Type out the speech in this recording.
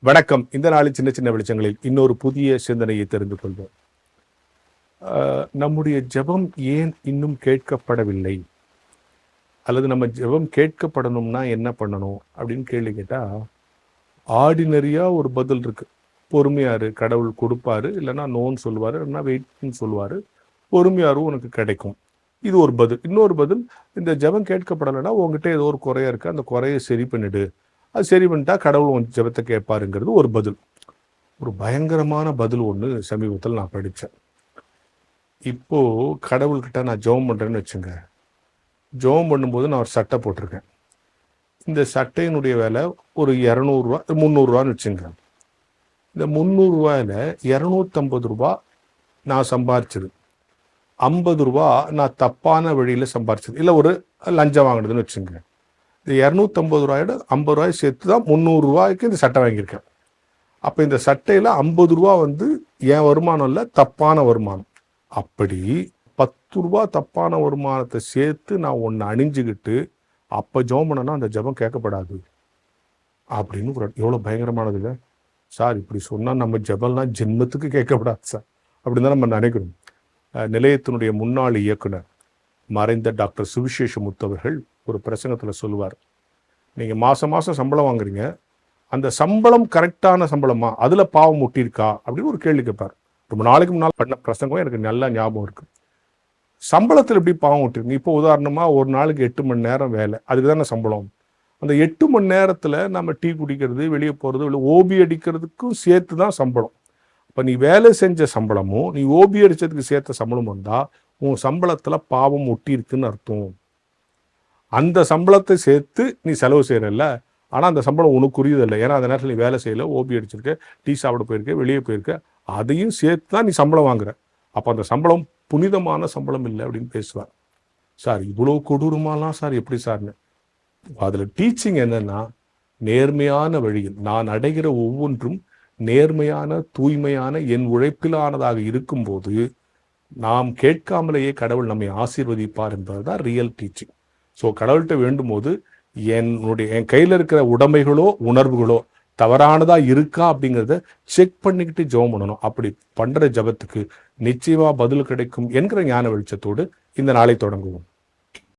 வணக்கம். இந்த நாளில் சின்ன சின்ன வெளிச்சங்களில் இன்னொரு புதிய சிந்தனையை தெரிந்து கொள்வோம். நம்முடைய ஜெபம் ஏன் இன்னும் கேட்கப்படவில்லை, அல்லது நம்ம ஜெபம் கேட்கப்படணும்னா என்ன பண்ணணும் அப்படின்னு கேள்வி கேட்டா ஆர்டினரியா ஒரு பதில் இருக்கு. பொறுமையாரு, கடவுள் கொடுப்பாரு, இல்லைன்னா நோன்னு சொல்லுவாரு, இல்லைன்னா வெயிட்னு சொல்லுவாரு. பொறுமையாரு உனக்கு கிடைக்கும். இது ஒரு பதில். இன்னொரு பதில், இந்த ஜெபம் கேட்கப்படலைன்னா உங்ககிட்ட ஏதோ ஒரு குறையா இருக்கு, அந்த குறையை சரி பண்ணிடு, அது சரி பண்ணிட்டா கடவுள் உன் ஜெபத்தை கேட்பாருங்கிறது ஒரு பதில். ஒரு பயங்கரமான பதில் ஒன்று சமீபத்தில் நான் படித்தேன். இப்போ கடவுள்கிட்ட நான் ஜெபம் பண்ணுறேன்னு வச்சுங்க. ஜெபம் பண்ணும்போது நான் ஒரு சட்டை போட்டிருக்கேன். இந்த சட்டையினுடைய விலை ஒரு 200 300 வச்சுங்க. இந்த 300 250 நான் சம்பாரிச்சது, 50 நான் தப்பான வழியில் சம்பாரிச்சது, இல்லை ஒரு லஞ்சம் வாங்கினதுன்னு வச்சுங்க. இந்த 250 50 சேர்த்து தான் 300 இந்த சட்டை வாங்கியிருக்கேன். அப்போ இந்த சட்டையில் 50 என் வருமானம் இல்லை, தப்பான வருமானம். அப்படி 10 தப்பான வருமானத்தை சேர்த்து நான் ஒன்று அணிஞ்சுக்கிட்டு அப்போ ஜெபம் பண்ணனா அந்த ஜெபம் கேட்கப்படாது அப்படின்னு எவ்வளோ பயங்கரமானது இல்லை சார். இப்படி சொன்னால் நம்ம ஜெபம்லாம் ஜென்மத்துக்கு கேட்கப்படாது சார் அப்படின்னு தான் நம்ம நினைக்கணும். நிலையத்தினுடைய முன்னாள் இயக்குனர் மறைந்த டாக்டர் சுவிசேஷமுத்து அவர்கள் ஒரு பிரசங்கத்தில் சொல்லுவார், நீங்கள் மாதம் மாதம் சம்பளம் வாங்குறீங்க, அந்த சம்பளம் கரெக்டான சம்பளமா, அதில் பாவம் முட்டியிருக்கா அப்படின்னு ஒரு கேள்வி கேட்பார். ரொம்ப நாளைக்கு முன்னால் பண்ண பிரசங்கம் எனக்கு நல்லா ஞாபகம் இருக்குது. சம்பளத்தில் எப்படி பாவம் விட்டுருங்க. இப்போ உதாரணமாக ஒரு நாளைக்கு 8 மணி நேரம் வேலை, அதுக்கு தானே சம்பளம். அந்த 8 மணி நேரத்தில் நம்ம டீ குடிக்கிறது, வெளியே போகிறது, இல்லை ஓபி அடிக்கிறதுக்கும் சேர்த்து தான் சம்பளம். இப்போ நீ வேலை செஞ்ச சம்பளமும் நீ ஓபி அடித்ததுக்கு சேர்த்த சம்பளம் வந்தால் உன் சம்பளத்தில் பாவம் ஒட்டியிருக்குன்னு அர்த்தம். அந்த சம்பளத்தை சேர்த்து நீ செலவு செய்கிறல்ல, ஆனால் அந்த சம்பளம் உனக்கு புரியுதில்லை. ஏன்னா அந்த நேரத்தில் நீ வேலை செய்யலை, ஓபி அடிச்சிருக்க, டீ சாப்பிட போயிருக்க, வெளியே போயிருக்க, அதையும் சேர்த்து தான் நீ சம்பளம் வாங்குற. அப்போ அந்த சம்பளம் புனிதமான சம்பளம் இல்லை அப்படின்னு பேசுவார். சார் இவ்வளோ கொடூரமாலாம் சார் எப்படி சார்னு. அதில் டீச்சிங் என்னன்னா, நேர்மையான வழியில் நான் அடைகிற ஒவ்வொன்றும் நேர்மையான தூய்மையான என் உழைப்பிலானதாக இருக்கும்போது நாம் கேட்காமலேயே கடவுள் நம்மை ஆசீர்வதிப்பார் என்பதுதான் ரியல் டீச்சிங். ஸோ கடவுள்கிட்ட வேண்டும் போது என் கையில் இருக்கிற உடைமைகளோ உணர்வுகளோ தவறானதா இருக்கா அப்படிங்கிறத செக் பண்ணிக்கிட்டு ஜெபம் பண்ணணும். அப்படி பண்ற ஜெபத்துக்கு நிச்சயமா பதில் கிடைக்கும் என்கிற ஞான வெளிச்சத்தோடு இந்த நாளை தொடங்குவோம்.